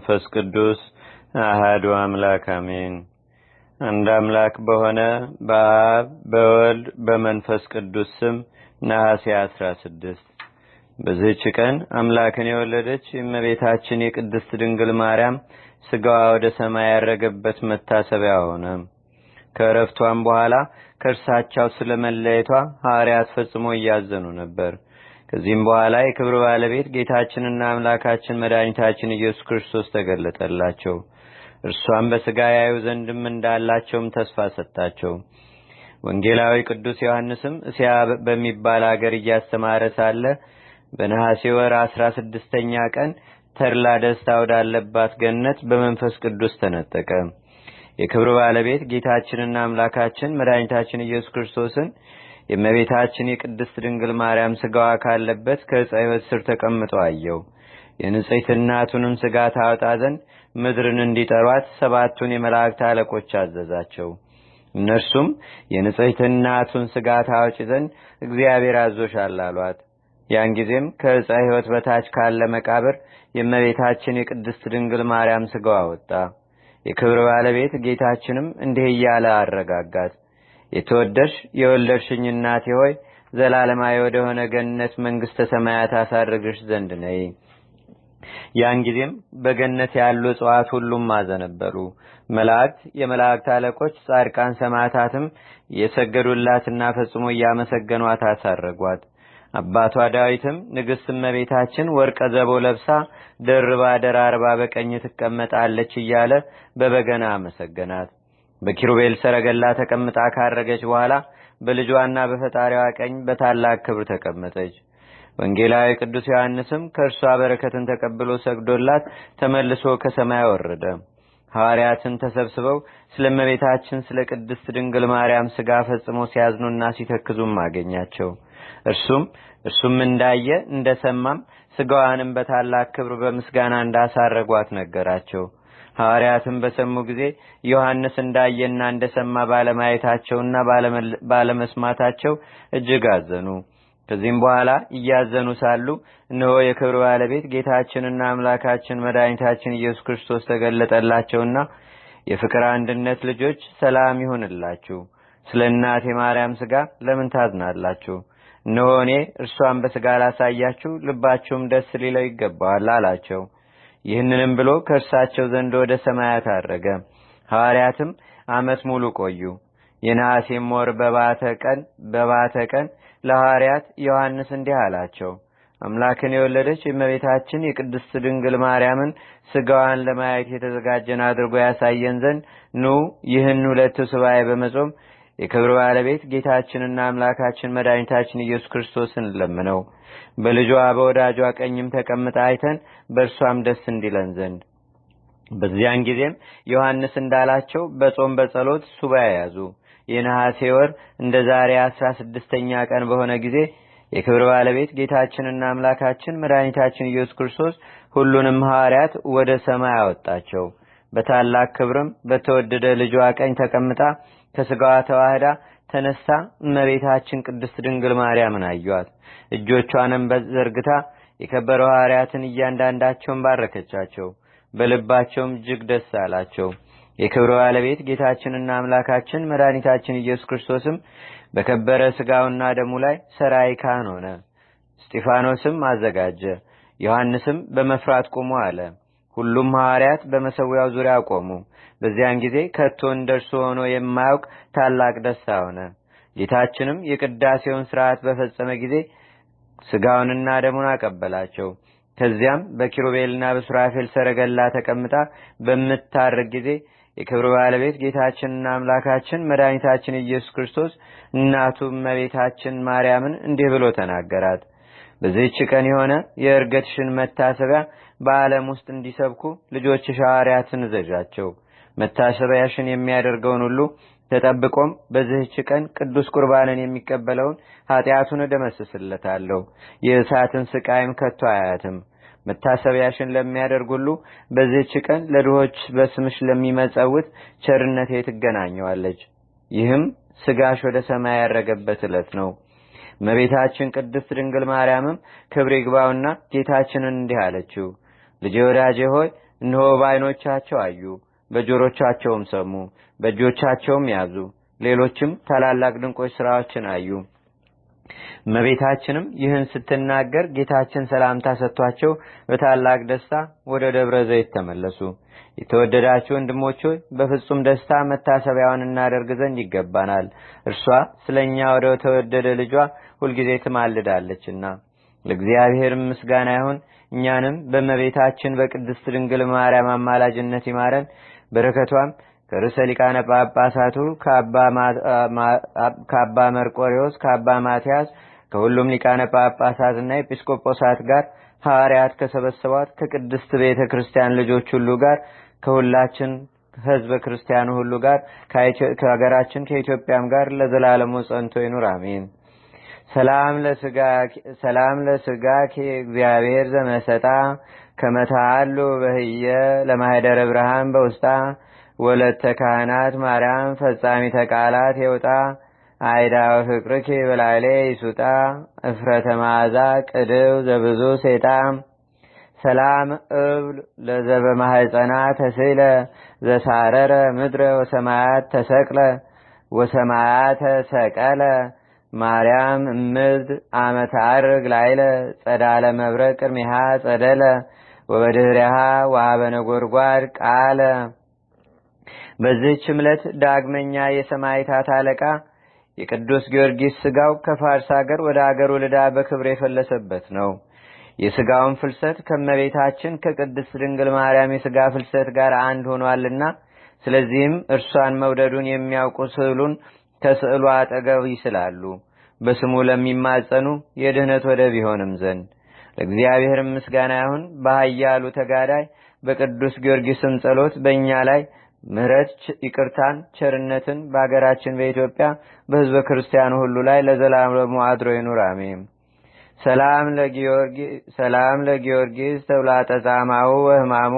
መንፈስ ቅዱስ አሐዱ አምላክ አሜን። አንድ አምላክ በሆነ በአብ በወልድ በመንፈስ ቅዱስ ስም ነሐሴ 16 በዚህች ቀን አምላክን የወለደች እመቤታችን የቅድስት ድንግል ማርያም ሥጋዋ ወደ ሰማይ ያረገበት መታሰቢያ ሆነ። ከዕረፍቷም በኋላ ከእርሳቸው ስለመለየቷ ሐዋርያት ፈጽሞ እያዘኑ ነበር። ከዚህም በኋላ የክብር ባለቤት ጌታችንና አምላካችን መድኃኒታችን ኢየሱስ ክርስቶስ ተገለጠላቸው። እርሷም በሥጋ ያዩ ዘንድም እንዳላቸውም ተስፋ ሰጣቸው። ወንጌላዊ ቅዱስ ዮሐንስም እስያ በሚባል አገር እያስተማረ ሳለ በነሐሴ ወር 16ኛ ቀን ተድላ ደስታ ወዳለባት ገነት በመንፈስ ቅዱስ ተነጠቀ። የክብር ባለቤት ጌታችንና አምላካችን መድኃኒታችን ኢየሱስ ክርስቶስን የእመቤታችን የቅድስት ድንግል ማርያም ሥጋዋ ካለበት ከዕፀ ሕይወት ስር ተቀምጦ አየው። የንጽሕት እናቱንም ሥጋ ታወጣ ዘንድ ምድርን እንዲጠሯት 7ቱን የመላእክት አለቆች አዘዛቸው። እነርሱም የንጽሕት እናቱን ሥጋ ታወጪ ዘንድ እግዚአብሔር አዞሻል አሏት። ያን ጊዜም ከዕፀ ሕይወት በታች ካለ መቃብር የእመቤታችን የቅድስት ድንግል ማርያም ሥጋዋ ወጣ። የክብር ባለቤት ጌታችንም እንዲህ እያለ አረጋጋት። የተወደድሽ የወለድሽኝ እናቴ ሆይ ዘላለማዊ ወደሆነ ገነት መንግሥተ ሰማያት አሳርግሽ ዘንድ ነይ። ያን ጊዜም በገነት ያሉ እጽዋት ሁሉም አዘነበሉ። መላእክት፣ የመላእክት አለቆች፣ ጻድቃን፣ ሰማዕታትም የሰገዱላትና ፈጽሞ እያመሰገኗት አሳረጓት። አባቷ ዳዊትም ንግሥት እመቤታችን ወርቀ ዘቦ ለብሳ ደርባ ደራርባ በቀኝ ትቀመጣለች እያለ በበገና አመሰገናት። በኪሩቤል ሰረገላ ተቀምጣ ካረገች በኋላ በልጇና በፈጣሪዋ ቀኝ በታላቅ ክብር ተቀመጠች። ወንጌላዊ ቅዱስ ዮሐንስም ከእርሷ በረከትን ተቀብሎ ሰግዶላት ተመልሶ ከሰማይ ወረደ። ሐዋርያትን ተሰብስበው ስለ እመቤታችን ስለ ቅድስት ድንግል ማርያም ሥጋ ፈጽሞ ሲያዝኑና ሲተክዙም አገኛቸው። እርሱም እንዳየ እንደሰማም ሥጋዋንም በታላቅ ክብር በምስጋና እንዳሳረጓት ነገራቸው። ሐዋርያትም በሰሙ ጊዜ ዮሐንስ እንዳየና እንደሰማ ባለማየታቸውና ባለመስማታቸው እጅግ አዘኑ። ከዚህም በኋላ እያዘኑ ሳሉ እነሆ የክብር ባለቤት ጌታችንና አምላካችን መድኃኒታችን ኢየሱስ ክርስቶስ ተገለጠላቸውና የፍቅር አንድነት ልጆች ሰላም ይሁንላችሁ። ስለ እናቴ ማርያም ሥጋ ለምን ታዝናላችሁ? እነሆ እኔ እርሷን በሥጋ ላሳያችሁ፣ ልባችሁም ደስ ሊለው ይገባዋል አላቸው። ይህንንም ብሎ ከእርሳቸው ዘንድ ወደ ሰማያት አረገ። ሐዋርያትም ዓመት ሙሉ ቆዩ። የነሐሴም ወር በባተ ቀን ለሐዋርያት ዮሐንስ እንዲህ አላቸው። አምላክን የወለደች የእመቤታችን የቅድስት ድንግል ማርያምን ሥጋዋን ለማየት የተዘጋጀን አድርጎ ያሳየን ዘንድ ኑ ይህን 2 ሱባዔ በመጾም የክብር ባለቤት ጌታችንና አምላካችን መድኃኒታችን ኢየሱስ ክርስቶስን ለምነው በልጇ በወዳጇ ቀኝም ተቀምጣ አይተን በእርሷም ደስ እንዲለን ዘንድ። በዚያን ጊዜም ዮሐንስ እንዳላቸው በጾም በጸሎት ሱባዔ ያዙ። የነሐሴ ወር እንደ ዛሬ 16ኛ ቀን በሆነ ጊዜ የክብር ባለቤት ጌታችንና አምላካችን መድኃኒታችን ኢየሱስ ክርስቶስ ሁሉንም ሐዋርያት ወደ ሰማይ አወጣቸው። በታላቅ ክብርም በተወደደ ልጇ ቀኝ ተቀምጣ ከሥጋዋ ተዋህዳ ተነሳ እመቤታችን ቅድስት ድንግል ማርያምን አዩአት። እጆቿንም በዘርግታ የከበሩ ሐዋርያትን እያንዳንዳቸውን ባረከቻቸው። በልባቸውም እጅግ ደስ አላቸው። የክብር ባለቤት ጌታችንና አምላካችን መድኃኒታችን ኢየሱስ ክርስቶስም በከበረ ሥጋውና ደሙ ላይ ሠራይ ካህን ሆነ። እስጢፋኖስም አዘጋጀ። ዮሐንስም በመፍራት ቆሞ አለ። ሁሉም ሐዋርያት በመሠዊያው ዙሪያ ቆሙ። በዚያን ጊዜ ከቶ እንደርሱ ሆኖ የማያውቅ ታላቅ ደስታ ሆነ። ጌታችንም የቅዳሴውን ሥርዓት በፈጸመ ጊዜ ሥጋውንና ደሙን አቀበላቸው። ከዚያም በኪሩቤልና በሱራፌል ሰረገላ ተቀምጣ በምታርግ ጊዜ የክብር ባለቤት ጌታችንና አምላካችን መድኃኒታችን ኢየሱስ ክርስቶስ እናቱ እመቤታችን ማርያምን እንዲህ ብሎ ተናገራት። በዚህች ቀን የሆነ የዕርገትሽን መታሰቢያ በዓለም ውስጥ እንዲሰብኩ ልጆችሽ ሐዋርያትን እዘዣቸው። መታሰቢያሽን የሚያደርገውን ሁሉ ተጠብቆም በዚህች ቀን ቅዱስ ቁርባንን የሚቀበለውን ኃጢአቱን እደመስስለታለሁ። የእሳትን ስቃይም ከቶ አያትም። መታሰቢያሽን ለሚያደርግ ሁሉ በዚህች ቀን ለድሆች በስምሽ ለሚመጸውት ቸርነቴ ትገናኘዋለች። ይህም ሥጋሽ ወደ ሰማይ ያረገበት ዕለት ነው። እመቤታችን ቅድስት ድንግል ማርያምም ክብር ይግባውና ጌታችንን እንዲህ አለችው። ልጄ ወዳጄ ሆይ እነሆ በዓይኖቻቸው አዩ፣ በጆሮቻቸውም ሰሙ፣ በእጆቻቸውም ያዙ። ሌሎችም ታላላቅ ድንቆች ሥራዎችን አዩ። እመቤታችንም ይህን ስትናገር ጌታችን ሰላምታ ሰጥቷቸው በታላቅ ደስታ ወደ ደብረ ዘይት ተመለሱ። የተወደዳችሁ ወንድሞች ሆይ በፍጹም ደስታ መታሰቢያውን እናደርግ ዘንድ ይገባናል። እርሷ ስለኛ ወደ ተወደደ ልጇ ሁልጊዜ ትማልዳለችና። ለእግዚአብሔር ምስጋና ይሁን። እኛንም በእመቤታችን በቅድስት ድንግል ማርያም አማላጅነት ይማረን። በረከቷም ከርዕሰ ሊቃነ ጳጳሳቱ ከአባ መርቆሬዎስ፣ ከአባ ማትያስ፣ ከሁሉም ሊቃነ ጳጳሳትና ኤጲስቆጶሳት ጋር ሐዋርያት ከሰበሰቧት ከቅድስት ቤተ ክርስቲያን ልጆች ሁሉ ጋር ከሁላችን ሕዝበ ክርስቲያኑ ሁሉ ጋር ከሀገራችን ከኢትዮጵያም ጋር ለዘላለሙ ጸንቶ ይኑር አሜን። ሰላም ለስጋኪ እግዚአብሔር ዘመሰጣ ከመታሉ በህየ ለማህደረ ብርሃን በውስጣ ወለተ ካህናት ማርያም ፈጻሚ ተቃላት የውጣ አይዳው ፍቅርኪ በላይሌ ይሱጣ እፍረተ ማዛ ቅድው ዘብዙ ሴጣ ሰላም እብል ለዘበ ማህፀና ተስለ ዘሳረረ ምድረ ወሰማያት ተሰቅለ ወሰማያት ተሰቀለ ማርያም እምዝ አመት አርግ ላይለ ጸዳለ መብረቅ ቅድሚሃ ጸደለ ወበድህሪሃ ወሀበ ነጎድጓድ ቃለ። በዚህች ዕለት ዳግመኛ የሰማዕታት አለቃ የቅዱስ ጊዮርጊስ ስጋው ከፋርስ ሀገር ወደ አገሩ ልዳ በክብር የፈለሰበት ነው። የስጋውን ፍልሰት ከመቤታችን ከቅድስት ድንግል ማርያም የስጋ ፍልሰት ጋር አንድ ሆኗልና፣ ስለዚህም እርሷን መውደዱን የሚያውቁ ስዕሉን ከስዕሉ አጠገብ ይስላሉ፣ በስሙ ለሚማጸኑ የድህነት ወደብ ይሆንም ዘንድ። ለእግዚአብሔር ምስጋና ይሁን። በኃያሉ ተጋዳይ በቅዱስ ጊዮርጊስም ጸሎት በእኛ ላይ ምሕረት ይቅርታን ቸርነትን በአገራችን በኢትዮጵያ በሕዝበ ክርስቲያኑ ሁሉ ላይ ለዘላለሙ አድሮ ይኑር አሜን። ሰላም ለጊዮርጊስ ተብላጠ ጻማው ወህማሙ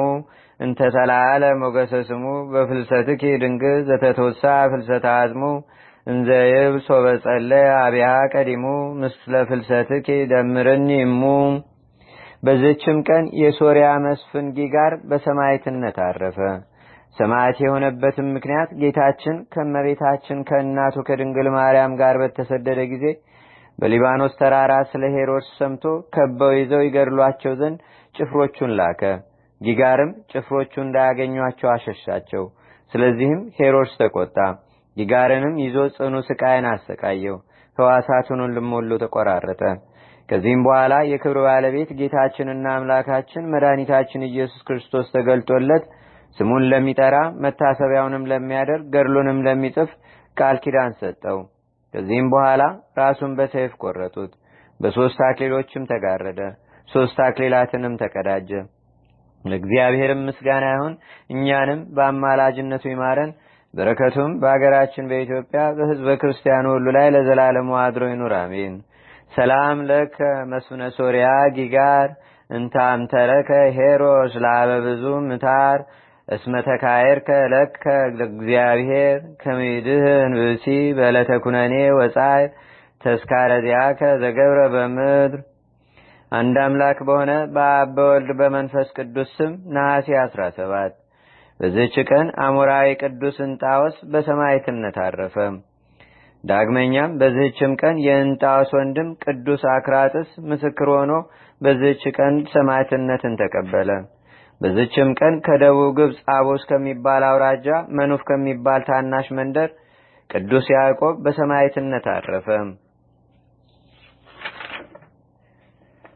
እንተተላለ ሞገሰ ስሙ በፍልሰትኪ ድንግል ዘተተወሳ ፍልሰታ አዝሙ እንዘይብ ሶበጸለ አብያ ቀዲሙ ምስለ ፍልሰትኪ ደምርኒ እሙ። በዚህችም ቀን የሶርያ መስፍን ጊጋር በሰማዕትነት አረፈ። ሰማዕት የሆነበትም ምክንያት ጌታችን ከመቤታችን ከእናቱ ከድንግል ማርያም ጋር በተሰደደ ጊዜ በሊባኖስ ተራራ ስለ ሄሮድስ ሰምቶ ከበው ይዘው ይገድሏቸው ዘንድ ጭፍሮቹን ላከ። ጊጋርም ጭፍሮቹ እንዳያገኟቸው አሸሻቸው። ስለዚህም ሄሮድስ ተቆጣ። ጊጋርንም ይዞ ጽኑ ስቃይን አሰቃየው። ሕዋሳቱን ሁሉ ተቆራረጠ። ከዚህም በኋላ የክብር ባለቤት ጌታችንና አምላካችን መድኃኒታችን ኢየሱስ ክርስቶስ ተገልጦለት ስሙን ለሚጠራ መታሰቢያውንም ለሚያደርግ ገድሉንም ለሚጽፍ ቃል ኪዳን ሰጠው። ከዚህም በኋላ ራሱን በሰይፍ ቆረጡት። በሶስት አክሊሎችም ተጋረደ። 3 አክሊላትንም ተቀዳጀ። ለእግዚአብሔር ምስጋና ይሁን። እኛንም በአማላጅነቱ ይማረን። በረከቱም በአገራችን በኢትዮጵያ በሕዝበ ክርስቲያኑ ሁሉ ላይ ለዘላለሙ አድሮ ይኑር አሜን። ሰላም ለከ መስፍነ ሶርያ ጊጋር እንታም ተረከ ሄሮስ ላበ ብዙ ምታር እስመ ተካየርከ ለከ እግዚአብሔር ከሚድህን ብሲ በዕለተ ኩነኔ ወጻይ ተስካረ ዚአከ ዘገብረ በምድር። አንድ አምላክ በሆነ በአብ በወልድ በመንፈስ ቅዱስ ስም ነሐሴ 17 በዚህች ቀን አሞራዊ ቅዱስ እንጣዎስ በሰማዕትነት አረፈ። ዳግመኛም በዚህችም ቀን የእንጣዎስ ወንድም ቅዱስ አክራጥስ ምስክር ሆኖ በዚህች ቀን ሰማዕትነትን ተቀበለ። በዚህችም ቀን ከደቡብ ግብጽ አቦስ ከሚባል አውራጃ መኑፍ ከሚባል ታናሽ መንደር ቅዱስ ያዕቆብ በሰማዕትነት አረፈ።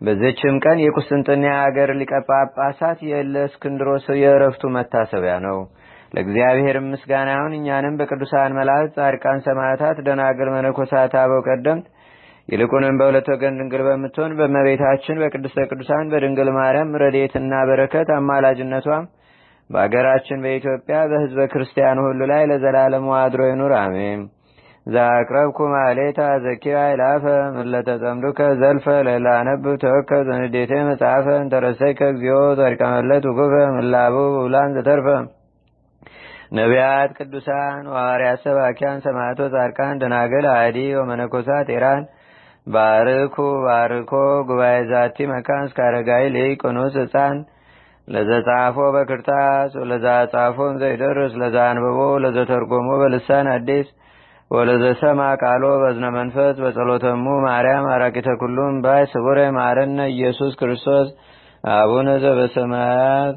በዚህችም ቀን የቁስጥንጥንያ ሀገር ሊቀ ጳጳሳት የእስክንድሮስ የዕረፍቱ መታሰቢያ ነው። ለእግዚአብሔር ምስጋና ይሁን። እኛንም በቅዱሳን መላእክት፣ ጻድቃን፣ ሰማዕታት፣ ደናግል፣ መነኮሳት፣ አበው ቀደምት ይልቁንም በሁለት ወገን ድንግል በምትሆን በእመቤታችን በቅድስተ ቅዱሳን በድንግል ማርያም ረድኤትና በረከት አማላጅነቷም በአገራችን በኢትዮጵያ በሕዝበ ክርስቲያኑ ሁሉ ላይ ለዘላለሙ አድሮ ይኑር አሜን። ዛቅረብኩ ማሌታ ዘኪራ ይላፈ ምለተ ጸምዱከ ዘልፈ ለላነብ ተወከ ዘንዴቴ መጽሐፈ እንተረሰይከ እግዚኦ ጸድቀመለት ውኩፈ ምላቡ ውላን ዘተርፈ ነቢያት፣ ቅዱሳን፣ ሐዋርያት፣ ሰባኪያን፣ ሰማዕቶ፣ ጻድቃን፣ ደናግል፣ አዲ ወመነኮሳት ኢራን ባርኮ ጉባኤ ዛቲ መካን እስከ አረጋዊ ሊቅ ቁኑስ ሕፃን ለዘጻፎ በክርታስ ወለዘጻፎን ዘይደርስ ለዘአንብቦ ለዘተርጎሞ በልሳን አዲስ ወለዘሰማ ቃሎ በዝነ መንፈስ በጸሎተሙ ማርያም አራቂተ ኩሉም ባይ ስቡረ ማረነ ኢየሱስ ክርስቶስ አቡነ ዘበሰማያት